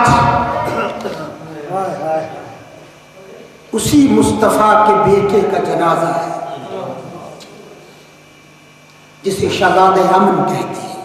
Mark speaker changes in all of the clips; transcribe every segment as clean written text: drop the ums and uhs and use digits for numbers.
Speaker 1: आज उसी मुस्तफ़ा के बेटे का जनाजा है जिसे शहज़ादे अमन कहते हैं।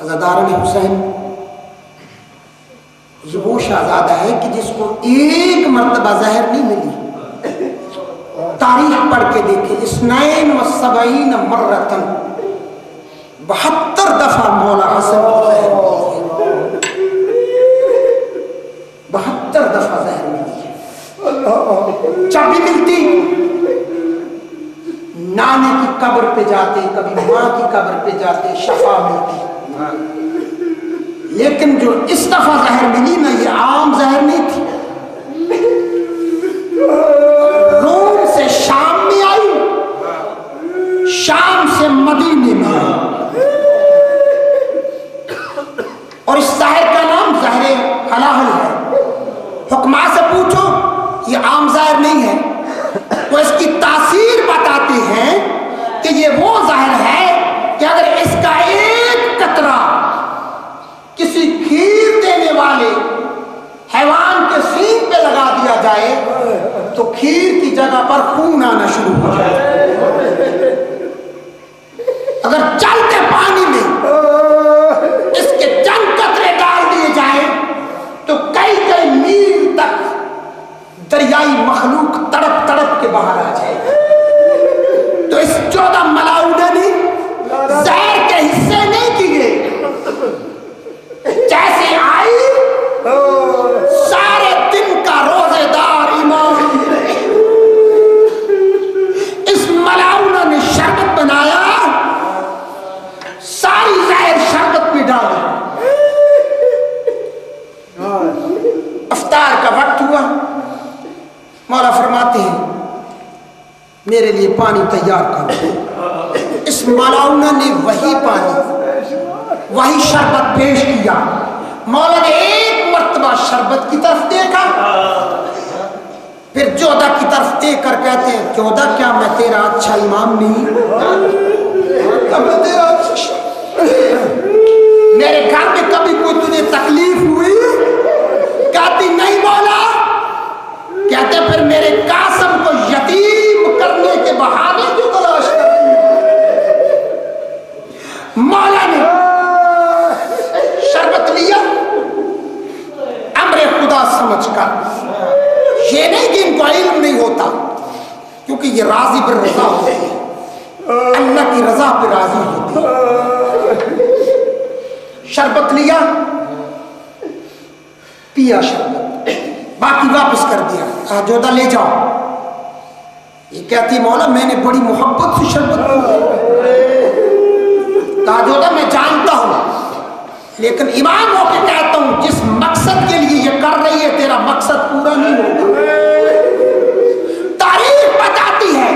Speaker 1: अज़ादारन हुसैन ये वो शहजादा है कि जिसको एक मर्तबा जहर नहीं मिली। तारीख पढ़ के देखे, इस्नैन व सबईन मर्रतन, 72 दफा मौला हसन को जहर मिली है। 72 दफा जहर मिली है। जब भी मिलती नाने की कब्र पे जाते, कभी माँ की कब्र पे जाते, शफा मिलती। लेकिन जो इस दफा जहर मिली ना, ये आम जहर नहीं थी। रोम से शाम में आई, शाम से मदीने में आई, और इस जहर का नाम जहर हलाहल है। हुक्मा से पूछो, ये आम जहर नहीं है। वो इसकी तासीर बताते हैं कि ये वो जहर है कि अगर इसका एक कतरा किसी खीर देने वाले हैवान के सींग पे लगा दिया जाए तो खीर की जगह पर खून आना शुरू हो जाए। अगर चलते पानी में इसके चंद कतरे डाल दिए जाए तो कई कई मील तक दरियाई मखलूक तड़प तड़प के बाहर आ जाए। तो इस 14 मलाउना ने जहर के हिस्से नहीं किए, जैसे आई सारे दिन का रोजेदार इमाम इस मलाउना ने शरबत बनाया, सारी जहर शरबत में डाली। अफ्तार का वक्त हुआ, मौला फरमाते हैं मेरे लिए पानी तैयार करो। इस मलाउना ने वही पानी, वही शरबत पेश किया। मौला ने एक मर्तबा शरबत की तरफ देखा, फिर जोधा की तरफ देख कर कहते हैं, जोधा क्या मैं तेरा अच्छा इमाम नहीं? मैं तेरा मेरे घर में कभी कोई तुझे तकलीफ हुई? कहती नहीं मौला। कहते फिर मेरे कासम को यतीम करने के बहाने क्यों तलाश करती? मौला ने शरबत लिया अमरे खुदा समझकर। ये नहीं कि इनको इल्म नहीं होता, क्योंकि ये राजी पर रजा होती है, अल्लाह की रजा पे राजी होती है। शरबत लिया, पिया शरबत, बाकी वापस कर दिया। कहा जोधा ले जाओ। ये कहती मौला मैंने बड़ी मोहब्बत से शरबत पी। कहा जोधा मैं जानता हूं, लेकिन इमाम होकर कहता हूं जिस मकसद के लिए ये कर रही है तेरा मकसद पूरा नहीं होगा। तारीख बताती है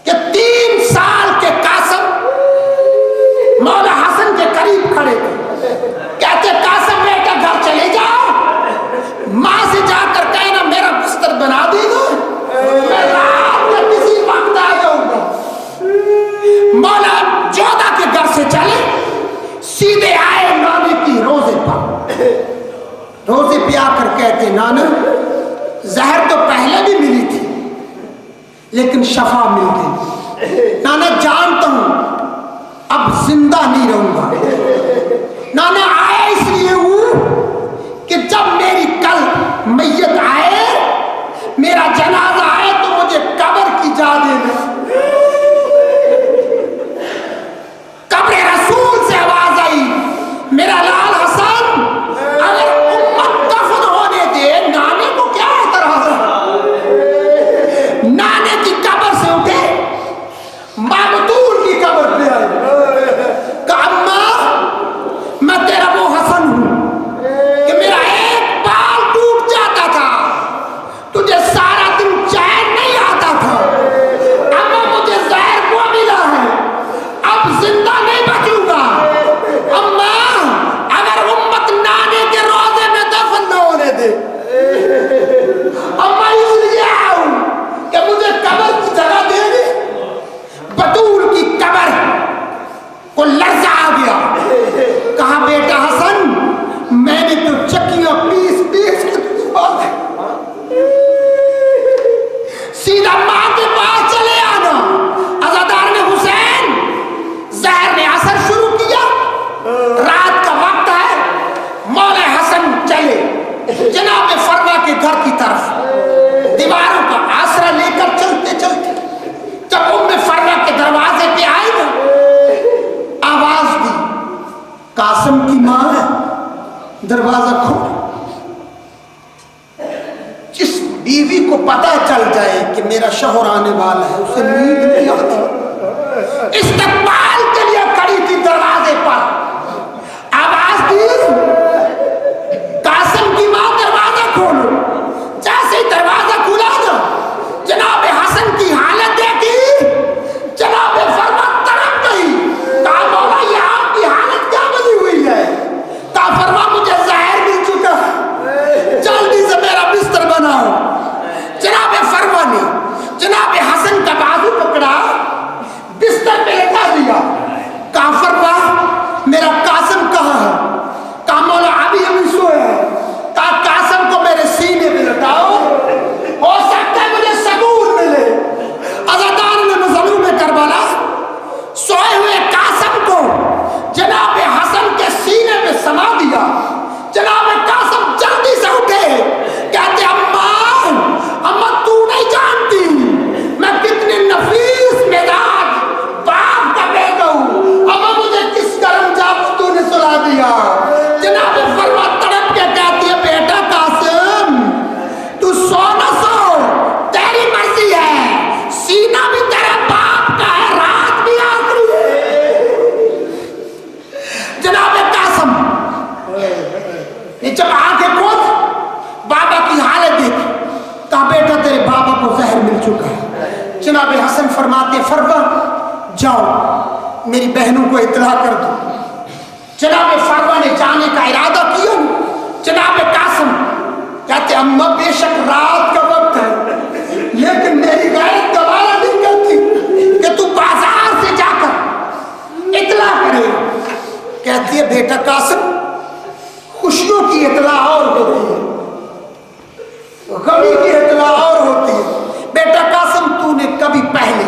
Speaker 1: कि 3 साल के कासम मौला हसन के करीब खड़े थे। कहते कासम बेटा घर चले जाओ, मां से जाकर कहना मेरा बिस्तर बना देगा, मैं रात में किसी वक्त आ जाऊंगा। मौला जोधा के घर से चले, सीधे आए नाने की रोजे पर। रोजे पे आकर कहते नाना जहर तो पहले भी मिली थी लेकिन शफा मिल गई। नाना जानता हूं अब जिंदा नहीं रहूंगा। नाना आया इसलिए हूं कि जब मेरी कल मैयत आए, मेरा जनाजा आए तो मुझे कब्र की जा देना। कब्र रसूल से आवाज आई, मेरा लाल हसन अगर उम्मत दफन होने दे, नाने को क्या एतराज है? नाने की कब्र से उठे, मामतूल की कब्र पे आए। कहा अम्मा मैं तेरा दरवाजा खोल। जिस बीवी को पता चल जाए कि मेरा शौहर आने वाला है, उसे नींद नहीं आती। इस्तकबाल के लिए खड़ी थी दरवाजे पर, आवाज दी, कासिम की मां दरवाजा खोलो। जैसे ही दरवाजा खुला ना, जनाब हसन की हालत देखी, जनाब फरमा तड़प गई। कहा मौला ये आपकी हालत क्या बनी हुई है? कहा फरमा मुझे जहर मिल चुका, जल्दी से मेरा बिस्तर बनाओ। जनाब फरमा ने जनाब हसन का बाजू पकड़ा, बिस्तर पे लेटा दिया। कहा फरमा मेरा कासिम कहाँ है? कहा मौला अभी सोया है। कहा कासिम को मेरे सीने में लटाओ, हो सकता है मुझे सकून मिले। अज़ादार ने मज़लूम करबला सोए हुए कासिम को जनाब हसन के सीने में समा दिया। जनाब कासिम जल्दी से उठे, कहते अम्मा अम्मा तू नहीं जानती मैं कितने नफीस मिजाज बाप का बेटा हूँ। अम्मा मुझे किस गर्म जादू तूने सुला दिया। जनाब फरमा तड़प के कहती है बेटा कासिम तू सो ना सो, तेरी मर्जी है, सीना भी तेरे बाप का है, रात भी आखिरी है। जनाब कासिम जब आंखें खोल बाबा की हालत देखी, कहा बेटा तेरे बाबा को जहर मिल चुका है। जनाब हसन फरमाते फरवा जाओ मेरी बहनों को इत्तला कर दो। जनाब फरवा ने जाने का इरादा किया। जनाब कासिम कहते अम्मा बेशक रात का वक्त है, लेकिन मेरी गैरत गवारा नहीं करती कि तू बाजार से जाकर इत्तला करे। कहती है बेटा कासिम खुशियों की इत्तला और होती है, गमी की इत्तला और होती है। बेटा कासिम तूने कभी पहले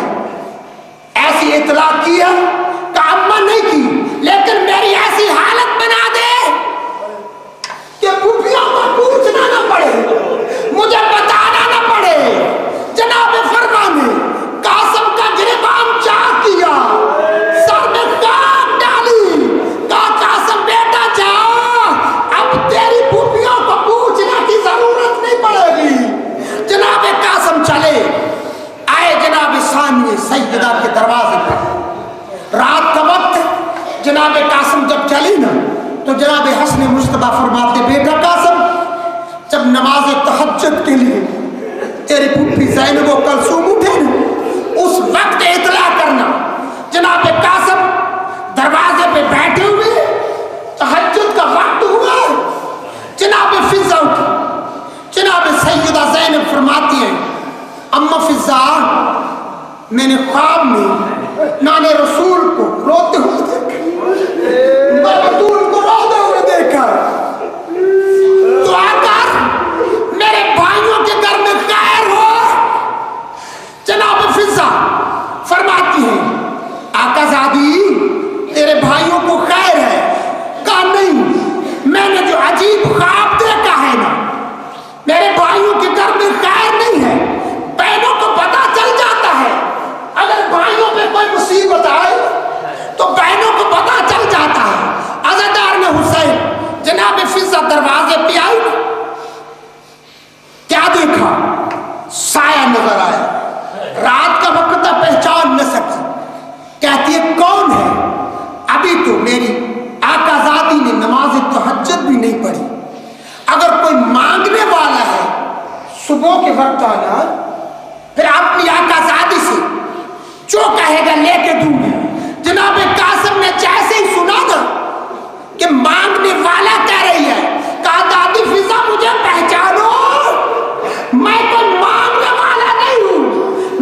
Speaker 1: ऐसी इत्तला की है? कहा अम्मा नहीं की, लेकिन मेरी ऐसी हालत बना दे कि फूफियों को पूछना ना पड़े, मुझे बताना ना पड़े। जनाब फरमा ने कासिम का गिरबान चाक किया, सर में काट डाली। कहा कासिम बेटा जाओ, अब तेरी फूफियों को पूछने की जरूरत नहीं पड़ेगी। जनाब कासिम चले आए जनाब सानिए सैयदा के दरवाजे पर। रात का वक्त जनाब कासिम जब चली ना, तो जनाब हसन मुस्तफा फरमाते बेटा कासिम जब नमाज तहज्जुद के लिए तेरी फूफी ज़ैनब व कलसूम उठे ना, उस वक्त इत्तला करना। जनाब कासिम दरवाजे पे बैठे हुए, तहज्जुद का वक्त हुआ, जनाब फिजा उठी। जनाब सैयदा ज़ैनब फरमाती है अम्मा फिजा मैंने ख्वाब में नाने रसूल को रोते हुए देखा, रसूल को रोते हुए देखा। तो आकर मेरे भाइयों के घर में खैर हो। जनाब फिजा फरमाती है आकाज़ादी तेरे भाइयों को खैर है? कहा नहीं, मैंने जो अजीब ख्वाब देखा है ना, मेरे भाइयों के घर में खैर नहीं है। बहनों को पता चल जाता है, अगर भाइयों पे कोई मुसीबत आए तो बहनों को पता चल जाता है। अज़ादार ने हुसैन जनाब फिजा दरवाजे पे आई, क्या देखा? साया नजर आया, रात का वक्त पहचान न सकी। कहती है कौन है? अभी तो मेरी आकाज़ादी ने नमाज तहज्जुद भी नहीं पढ़ी। अगर कोई मांगने वाला है सुबह के वक्त आना, फिर अपनी आकाज़ादी से जो कहेगा लेके दूंगी। जनाब कासिम ने जैसे ही सुना ना कि मांगने वाला कह रही है, कहा दादी फिजा मुझे पहचानो, मैं कोई मांगने वाला नहीं हूं,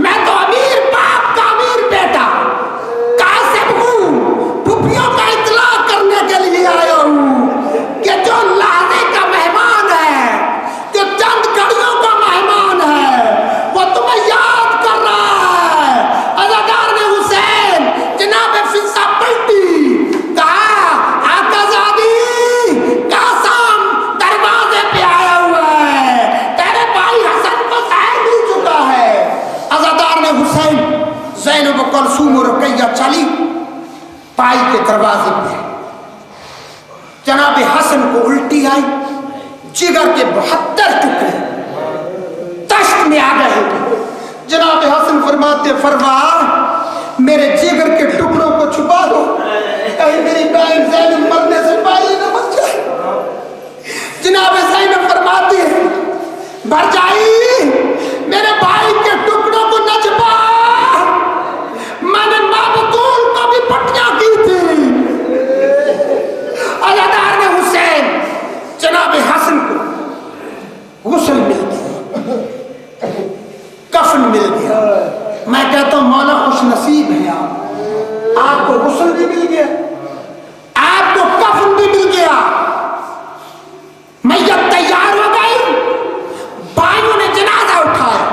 Speaker 1: मैं तो अमीर बाप का अमीर बेटा कासिम हूं। फूफियों का इत्तला करने के लिए आया हूं कि जो लाने का मेहमान है, जो चंद घड़ियों का मेहमान है, वो तुम्हें याद कर रहा है। अज़ादार ने हुसैन जनाब फिजा पलटी, कहा आकाज़ादी कासिम दरवाजे पे आया हुआ है, तेरे भाई हसन को जहर मिल चुका है। अज़ादार ने हुसैन ज़ैनब कलसूम और रुकैया चली पाई के दरवाजे पे। जनाब हसन हसन को उल्टी आई, जिगर के 72 टुकड़े तश्त में आ गए। जनाब हसन फरमाते, फरमार मेरे जिगर के टुकड़ों को छुपा दो, कहीं मेरी बहन ज़ैनब मरने से पहले न मर जाए। जनाब ज़ैनब फरमाती है, भरजाई मेरे भाई के टुकड़ों को न छुपा, मैंने माबतूल को भी पटिया की थी। अज़ादार ने हुसैन जनाब हसन को गुस्ल मिल गया, कफन मिल गया। मैं कहता हूं मौला खुश नसीब है आपको गुस्ल भी मिल गया, आपको कफन भी मिल गया, मैयत तैयार हो गई, भाइयों ने जनाजा उठाया।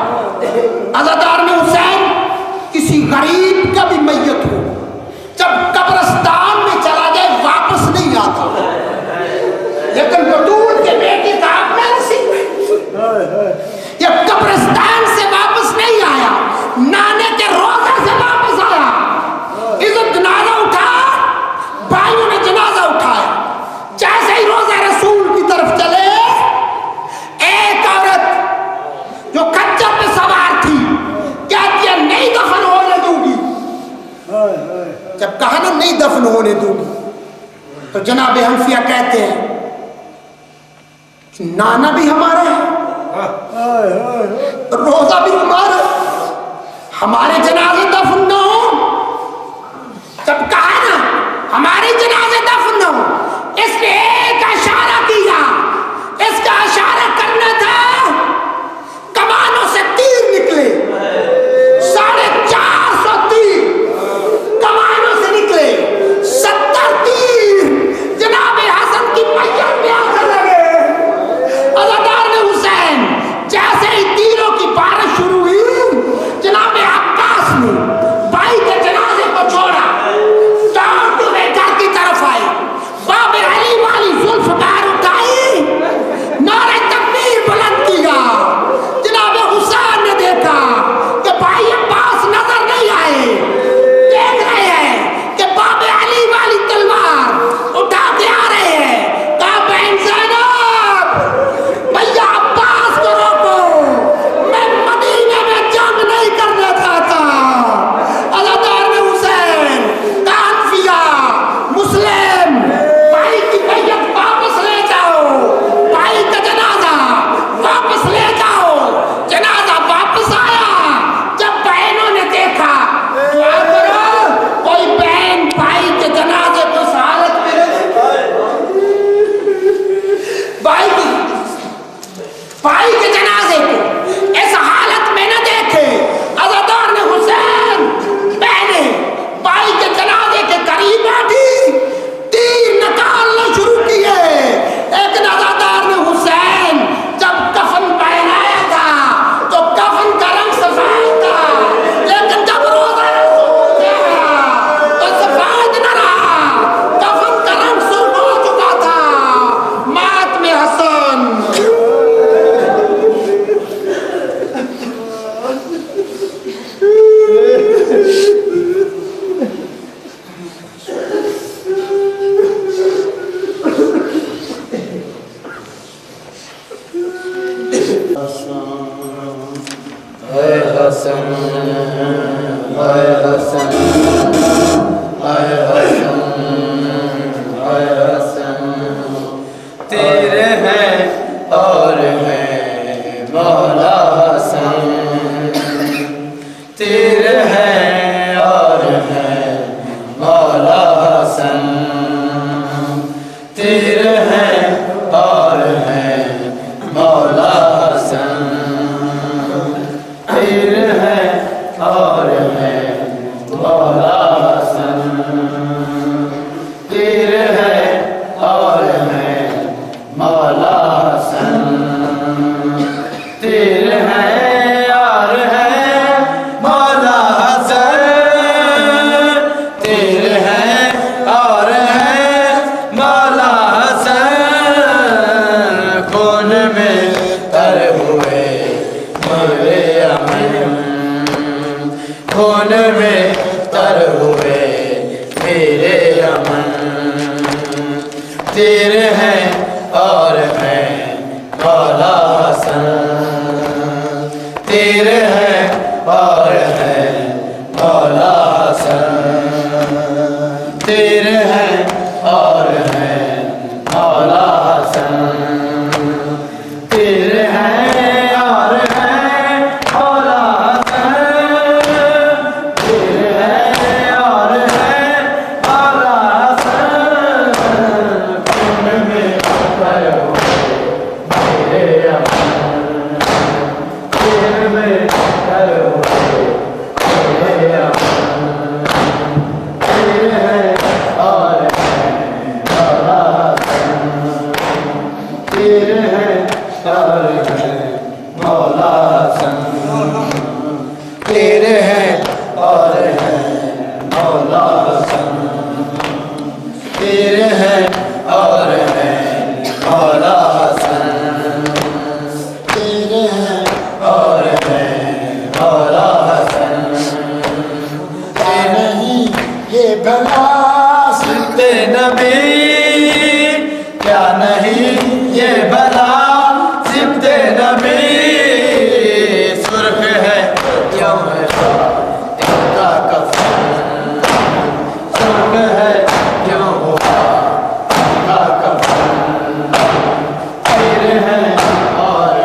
Speaker 1: अज़ादार ने हुसैन किसी गरीब का भी मैयत हो, जब कब्रिस्तान में चला जाए वापस नहीं आता, लेकिन बतूल के बेटे का अपना नसीब है, ये कब्रिस्तान से वापस नहीं आया, नाने के रोज़े से वापस आया। इज्जत जनाजा उठा, भाइयों ने जनाजा उठाया। जैसे ही रोज़ा रसूल की तरफ चले, एक औरत जो खच्चर पे सवार थी कहती है नहीं दफन होने दूंगी। जब कहा ना नहीं दफन होने दूंगी, तो जनाब हनफिया कहते हैं नाना भी हमारा है, रोजा भी हमारा, हमारे जनाजे दफन न हो। जब कहा ना हमारे जनाजे दफन न हो, इसने एक इशारा किया, इसका इशारा करना था, कमानों से तीर निकले, 450 तीर कमानों से निकले, 70 तीर जनाब हसन की मैयत में आकर लगे। अज़ादार ने हुसैन जैसे ही तीरों की बारिश शुरू हुई, जनाब अब्बास ने भाई के जनाजे को छोड़ा, दौड़ते हुए घर की तरफ आए, बाबे अली वाली जुल्फ़कार उठाई, नारे तकबीर बुलंद किया। जनाब हुसैन ने देखा कि भाई अब्बास नजर नहीं आए, देख रहे हैं कि बाबे अली वाली तलवार उठा के आ रहे हैं। कहा बहन ज़ैनब, भैया अब्बास को रोको, मैं मदीने में जंग नहीं करना चाहता। अज़ादार ने हुसैन, कानफिया, मुस्लिम, भाई की मैयत वापस ले जाओ, भाई का जनाजा वापस ले जाओ। जनाजा वापस आया। जब बहनों ने देखा, दुआ करो कोई बहन भाई के जनाजे को इस हालत में न भाई के जनाजे को इस हालत में न देखे। अज़ादार ने हुसैन बहने भाई के जनाजे के करीब बैठी, तीर निकालना शुरू किए। लेकिन अज़ादार ने हुसैन जब कफन पहनाया था तो कफन का रंग सफेद था, लेकिन जब रोज़ा रसूल पे आया तो सफेद न रहा, कफन का रंग सुर्ख हो चुका था। मात में हसन
Speaker 2: तेरे हैं और हैं मौला हसन, तेरे हैं और हैं मौला हसन, तेरे हैं और हैं मौला हसन, तेरे हैं और है मौला हसन। तीर है और है मौला हसन। तीर है और है मौला हसन। तीर है और है मौला हसन। तीर है और है मौला हसन। खून में करो मेरे अमन। तीर में करो मेरे अमन। तीर है और है मौला हसन। तीर है और है मौला हसन। तीर है और है मौला हसन। तीर है और है मौला हसन। तीर है और है मौला हसन।
Speaker 1: क्या नहीं ये भला
Speaker 2: सिद्दे नबी, क्या नहीं ये भला सिद्दे नबी। सुर्ख है यौम इनका कफन। सुर्ख है यौम इनका कफन। तीर है और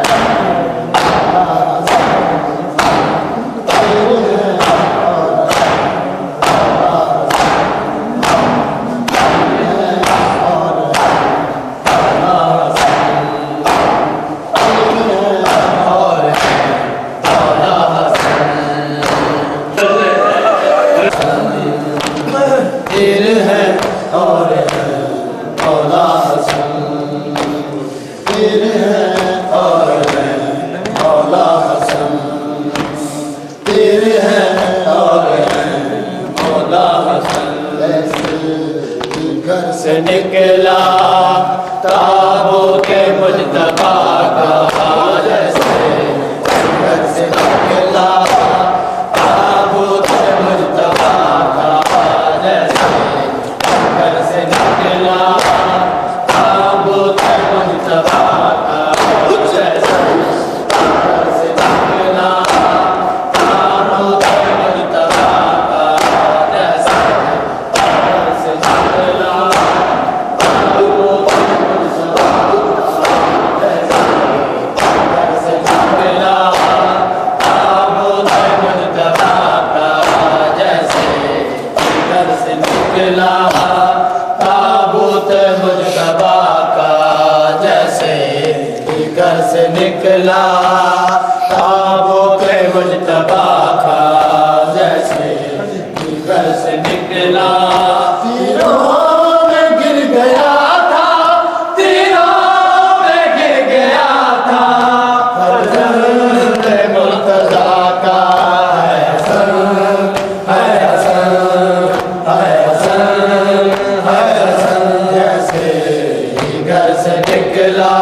Speaker 2: तीर है और है मौला हसन। तीर है और है मौला हसन। तीर है और है मौला हसन। घर से निकला ताबूत मुज्तबा का जैसे। घर से निकला ताबूत मुज्तबा का जैसे। घर से निकला ताबूत मुज्तबा का जैसे। घर से निकला ताबूत मुज्तबा का जैसे। घर से निकला ताबूत मुज्तबा का जैसे। घर से निकला ताबूत मुज्तबा का जैसे। घर से निकला ताबूत मुज्तबा का जैसे। घर से निकला ताबूत मुज्तबा का जैसे। घर से निकला तीरों में गिर गया था। तीरों में गिर गया था। फर्जंद मुर्तज़ा का है हसन। है हसन। है हसन। है हसन। जैसे घर से निकला